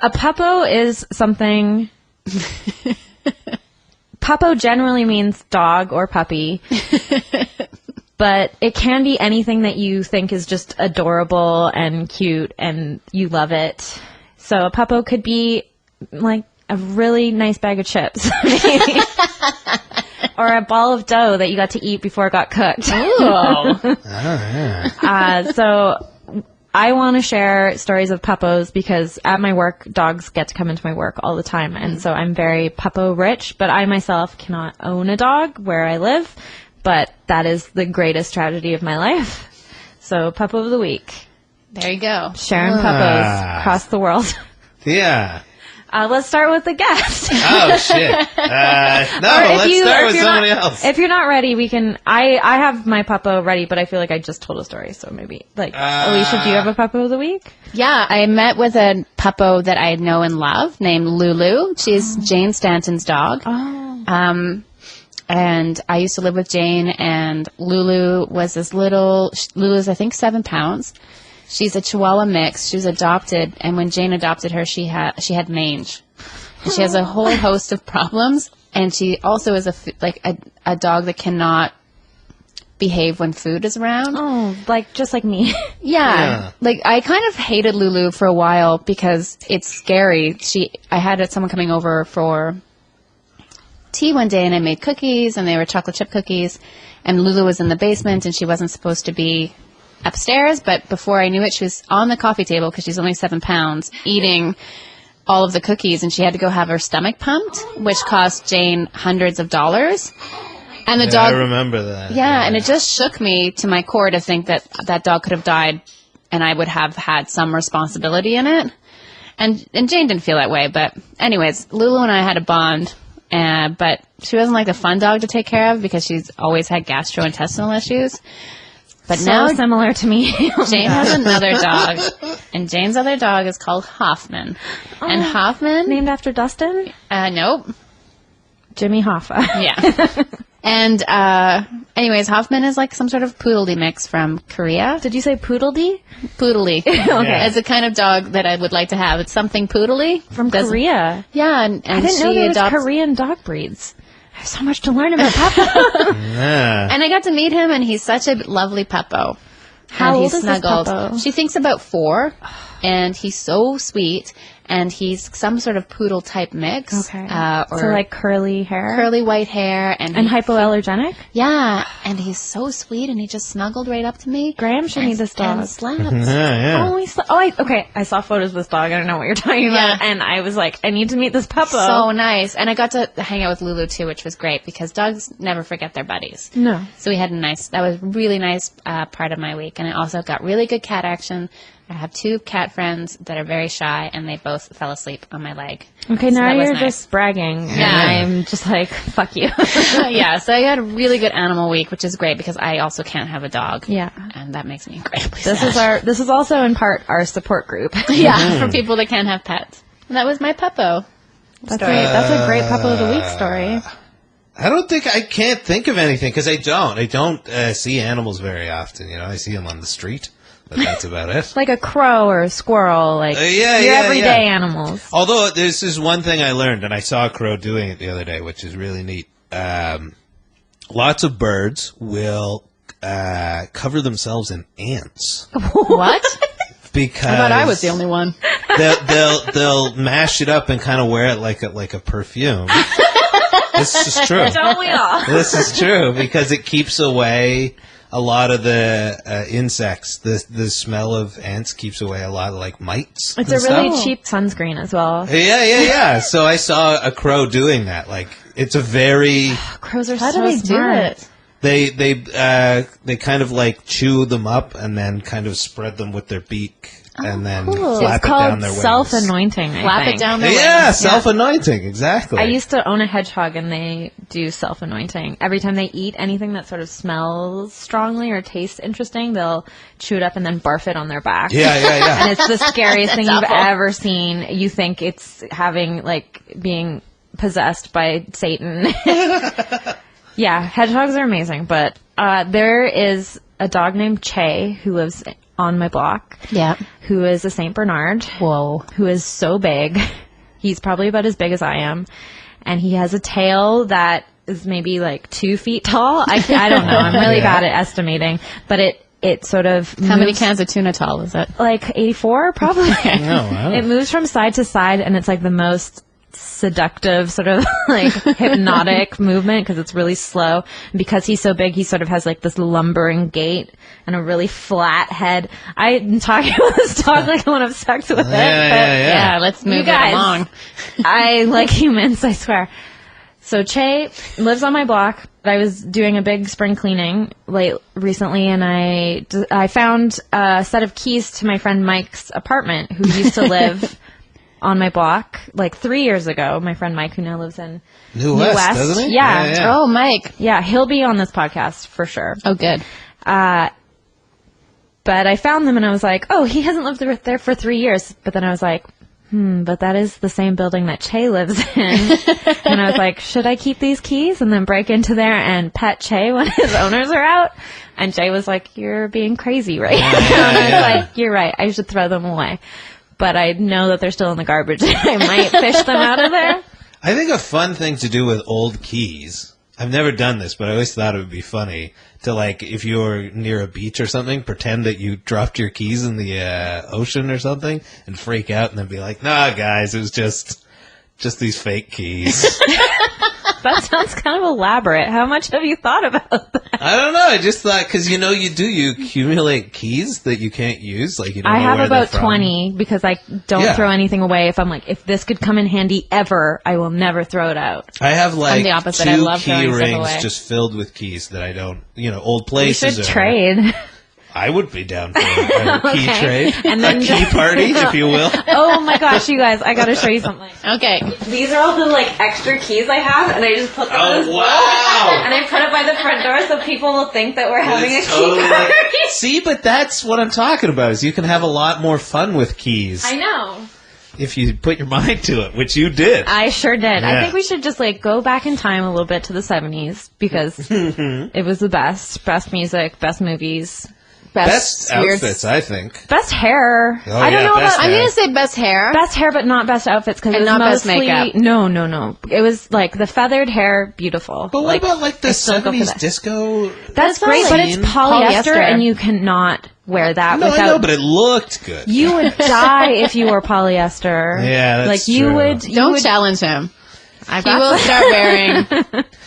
A puppo is something... Puppo generally means dog or puppy. But it can be anything that you think is just adorable and cute and you love it. So a puppo could be like a really nice bag of chips, maybe. Or a ball of dough that you got to eat before it got cooked. Oh. Yeah. So I want to share stories of puppos because at my work, dogs get to come into my work all the time. And so I'm very puppo rich, but I myself cannot own a dog where I live. But that is the greatest tragedy of my life. So Puppo of the Week. There you go. Sharon puppos across the world. Yeah. Let's start with the guest. Oh, shit. No, let's start with somebody else. If you're not ready, we can... I have my puppo ready, but I feel like I just told a story, so maybe... Alicia, do you have a puppo of the week? Yeah, I met with a puppo that I know and love named Lulu. She's Jane Stanton's dog. Oh. And I used to live with Jane, and Lulu was Lulu's, I think, 7 pounds. She's a Chihuahua mix. She was adopted, and when Jane adopted her, she had mange. And she has a whole host of problems, and she also is a dog that cannot behave when food is around. Oh, just like me. Yeah. Like, I kind of hated Lulu for a while because it's scary. I had someone coming over for tea one day, and I made cookies, and they were chocolate chip cookies, and Lulu was in the basement, and she wasn't supposed to be upstairs, but before I knew it, she was on the coffee table because she's only 7 pounds, eating all of the cookies, and she had to go have her stomach pumped, which cost Jane hundreds of dollars. And the dog, I remember that. Yeah, and it just shook me to my core to think that that dog could have died, and I would have had some responsibility in it. And Jane didn't feel that way, but anyways, Lulu and I had a bond. But she wasn't like a fun dog to take care of because she's always had gastrointestinal issues. But so now similar to me. Jane has another dog, and Jane's other dog is called Hoffman. And Hoffman, named after Dustin? Nope, Jimmy Hoffa. yeah. And anyways, Hoffman is like some sort of poodle mix from Korea. Did you say poodle-dee? Poodle-y. Okay. Yeah. It's the kind of dog that I would like to have. It's something poodle-y. From Korea. Yeah, and I didn't know there was Korean dog breeds. I have so much to learn about Puppo. Yeah. And I got to meet him, and he's such a lovely puppo. How And old he's is this snuggled. puppo? She thinks about 4, and he's so sweet, and he's some sort of poodle type mix. Okay. Or so like curly hair? curly white hair. And hypoallergenic? Yeah, and he's so sweet, and he just snuggled right up to me. Graham should need this dog. And slept. Yeah. Okay. I saw photos of this dog. I don't know what you're talking about. Yeah. And I was like, I need to meet this puppo. So nice. And I got to hang out with Lulu, too, which was great, because dogs never forget their buddies. No. So we had that was a really nice part of my week. And I also got really good cat action. I have 2 cat friends that are very shy, and they both fell asleep on my leg. Okay, So now that was you're nice. just bragging. Yeah. And I'm just like, fuck you. Yeah, so I had a really good animal week, which is great because I also can't have a dog. Yeah. And that makes me incredibly This sad. is also in part our support group. Yeah, for people that can't have pets. That was my Peppo. That's a great Peppo of the Week story. I can't think of anything because I don't see animals very often. I see them on the street, but that's about it. Like a crow or a squirrel, your everyday animals. Although this is one thing I learned, and I saw a crow doing it the other day, which is really neat. Lots of birds will cover themselves in ants. What? Because I thought I was the only one. They'll mash it up and kind of wear it like a perfume. This is true. Don't we all? This is true because it keeps away a lot of the insects. The smell of ants keeps away a lot of mites. It's a really cheap sunscreen as well. Yeah. So I saw a crow doing that. It's a very crows are How so do they smart. do it? They kind of chew them up and then kind of spread them with their beak and then flap It's it down their called wings. self-anointing. Flap it down their Yeah, wings. self-anointing, exactly. I used to own a hedgehog, and they do self-anointing. Every time they eat anything that sort of smells strongly or tastes interesting, they'll chew it up and then barf it on their back. Yeah. And it's the scariest thing you've awful. ever seen. You think it's being possessed by Satan. Yeah, hedgehogs are amazing, but there is a dog named Che who lives on my block. Yeah. Who is a Saint Bernard. Whoa. Who is so big. He's probably about as big as I am. And he has a tail that is maybe 2 feet tall. I don't know. I'm really bad at estimating. But it sort of How many cans of tuna tall is it? 84, probably. Oh, wow. It moves from side to side, and it's the most seductive sort of hypnotic movement because it's really slow. And because he's so big, he sort of has this lumbering gait and a really flat head. I'm talking about this dog like I want to have sex with it. Yeah, let's move You guys, it along. I like humans, I swear. So Che lives on my block. I was doing a big spring cleaning recently, and I found a set of keys to my friend Mike's apartment, who used to live on my block 3 years ago. My friend Mike, who now lives in New West, doesn't he? Yeah. Oh, Mike. Yeah, he'll be on this podcast for sure. Oh, good. But I found them, and I was like, oh, he hasn't lived there for 3 years. But then I was like, but that is the same building that Che lives in. And I was like, should I keep these keys and then break into there and pet Che when his owners are out? And Che was like, you're being crazy right now. And I was like, you're right. I should throw them away. But I know that they're still in the garbage. I might fish them out of there. I think a fun thing to do with old keys, I've never done this, but I always thought it would be funny to, if you're near a beach or something, pretend that you dropped your keys in the ocean or something and freak out and then be like, nah, guys, it was just these fake keys. That sounds kind of elaborate. How much have you thought about that? I don't know. I just thought, because you accumulate keys that you can't use. You don't I know have where about they're from. 20 because I don't throw anything away. If I'm if this could come in handy ever, I will never throw it out. I have I'm the opposite. I 2 love key throwing stuff rings away. just filled with keys that I don't, old We places. should trade. I would be down for a key Okay. trade, And then a key party, if you will. Oh my gosh, you guys, I gotta show you something. Okay. These are all the extra keys I have, and I just put them in this bowl, wow! and I put it by the front door so people will think that we're having a It's key totally party. See, but that's what I'm talking about, is you can have a lot more fun with keys I know. if you put your mind to it, which you did. I sure did. I Yeah. think we should just go back in time a little bit to the 70s because it was the best music, best movies, Best weird- outfits, I think. best hair. Oh, I don't yeah, know best about I'm going to say best hair. best hair, but not best outfits because it And was not best mostly makeup. No. It was the feathered hair, beautiful. But what about the I still go for 70s that. disco? That's great, but it's polyester, and you cannot wear that No, without. I know, but it looked good. You would die if you wore polyester. Yeah, that's you true. would. Don't challenge him. I He will start wearing.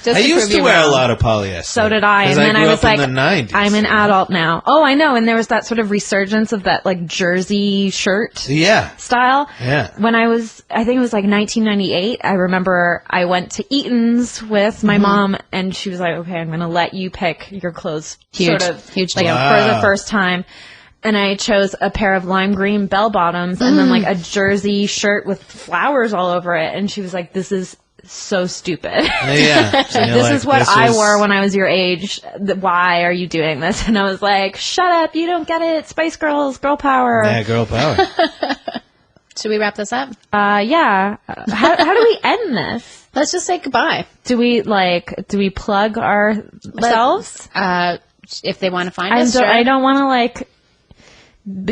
I used to wear a lot of polyester. So did I, and 'cause then I grew was up in like, the 90s, I'm an adult now. Oh, I know, and there was that sort of resurgence of that jersey shirt Yeah. style. Yeah. When I think it was 1998, I remember I went to Eaton's with my mom, and she was like, okay, I'm going to let you pick your clothes. Huge. Sort of, Huge for Wow. the first time. And I chose a pair of lime green bell bottoms and then a jersey shirt with flowers all over it. And she was like, this is so stupid. Yeah. So you're This like, is what this I was- wore when I was your age. Why are you doing this? And I was like, shut up. You don't get it. Spice Girls, girl power. Yeah, girl power. Should we wrap this up? Yeah. How do we end this? Let's just say goodbye. Do we plug ourselves? If they want to find us, I don't want to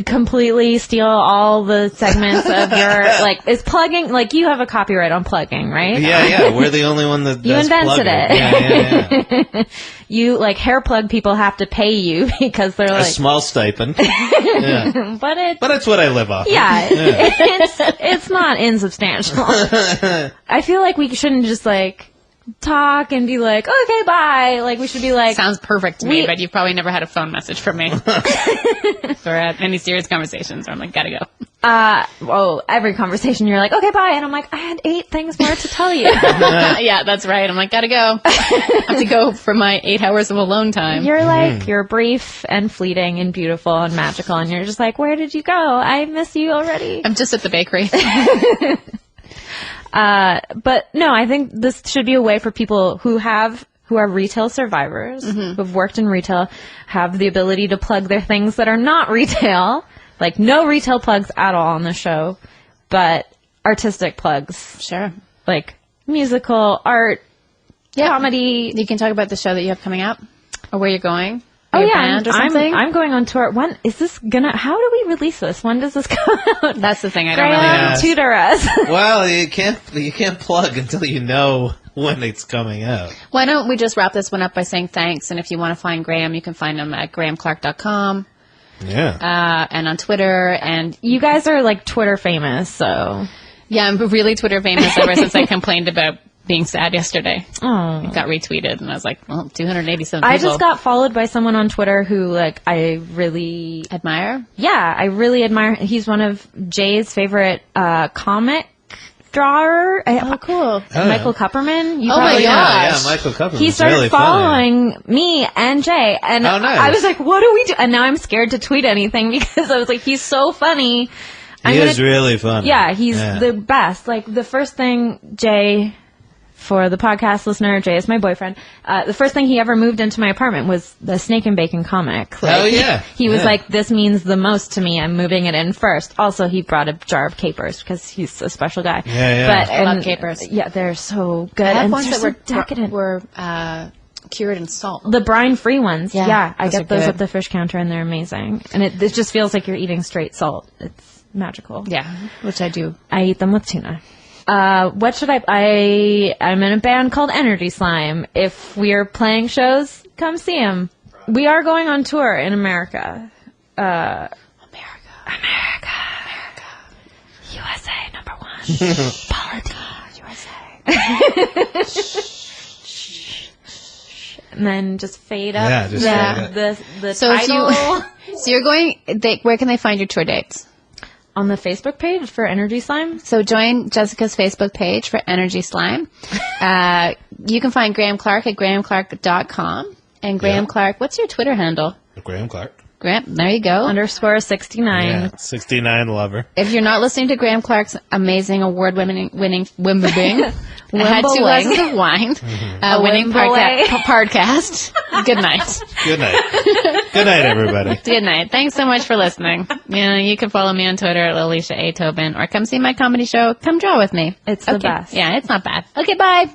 completely steal all the segments of your is plugging you have a copyright on plugging, right? Yeah. We're the only one that you invented it. Yeah. You hair plug people have to pay you because they're a small stipend. Yeah. but it's what I live off. Yeah. It's not insubstantial. I feel like we shouldn't just talk and be okay, bye. We should be sounds perfect to me, but you've probably never had a phone message from me or had any serious conversations where I'm gotta go. Every conversation you're okay, bye. And I'm I had 8 things more to tell you. Yeah, that's right. I'm gotta go. I have to go for my 8 hours of alone time. You're you're brief and fleeting and beautiful and magical. And you're just where did you go? I miss you already. I'm just at the bakery. But no, I think this should be a way for people who are retail survivors, who've worked in retail, have the ability to plug their things that are not retail, no retail plugs at all on the show, but artistic plugs. Sure. Musical, art, comedy. You can talk about the show that you have coming up or where you're going. Band or something? I'm going on tour. When is this how do we release this? When does this come out? That's the thing. I don't really know. Tutor us. Well, you can't plug until you know when it's coming out. Why don't we just wrap this one up by saying thanks? And if you want to find Graham, you can find him at grahamclark.com. Yeah. And on Twitter. And you guys are Twitter famous, so. Yeah, I'm really Twitter famous ever since I complained about being sad yesterday. Oh. It got retweeted, and I was 287 people. I just got followed by someone on Twitter who, I really admire. Yeah, I really admire. He's one of Jay's favorite comic drawer. Oh, cool. Michael Kupperman. Oh my gosh. Yeah, Michael Kupperman. He started really following me and Jay, and nice. I was what do we do? And now I'm scared to tweet anything because I was he's so funny. He is really funny. Yeah, he's the best. The first thing Jay... For the podcast listener, Jay is my boyfriend. The first thing he ever moved into my apartment was the Snake and Bacon comic. He was this means the most to me. I'm moving it in first. Also, he brought a jar of capers because he's a special guy. Yeah. But, I love capers. Yeah, they're so good. I had and ones that so decadent. were cured in salt. The brine-free ones. Yeah, I get those good. at the fish counter, and they're amazing. And it just feels like you're eating straight salt. It's magical. Yeah, which I do. I eat them with tuna. What should I'm in a band called Energy Slime. If we are playing shows, come see them. We are going on tour in America. America. USA, number 1. USA. And then just fade up. Yeah, just fade the so title. So you're going, where can they find your tour dates? On the Facebook page for Energy Slime. So join Jessica's Facebook page for Energy Slime. You can find Graham Clark at grahamclark.com. And Graham Clark, what's your Twitter handle? Graham Clark. Graham, there you go. _69. Yeah, 69 lover. If you're not listening to Graham Clark's amazing award-winning Wimbledon, I had 2 glasses of wine, winning podcast. Good night. Good night. Good night, everybody. Good night. Thanks so much for listening. You can follow me on Twitter at Alicia A. Tobin, or come see my comedy show, Come Draw With Me. It's the best. Yeah, it's not bad. Okay, bye.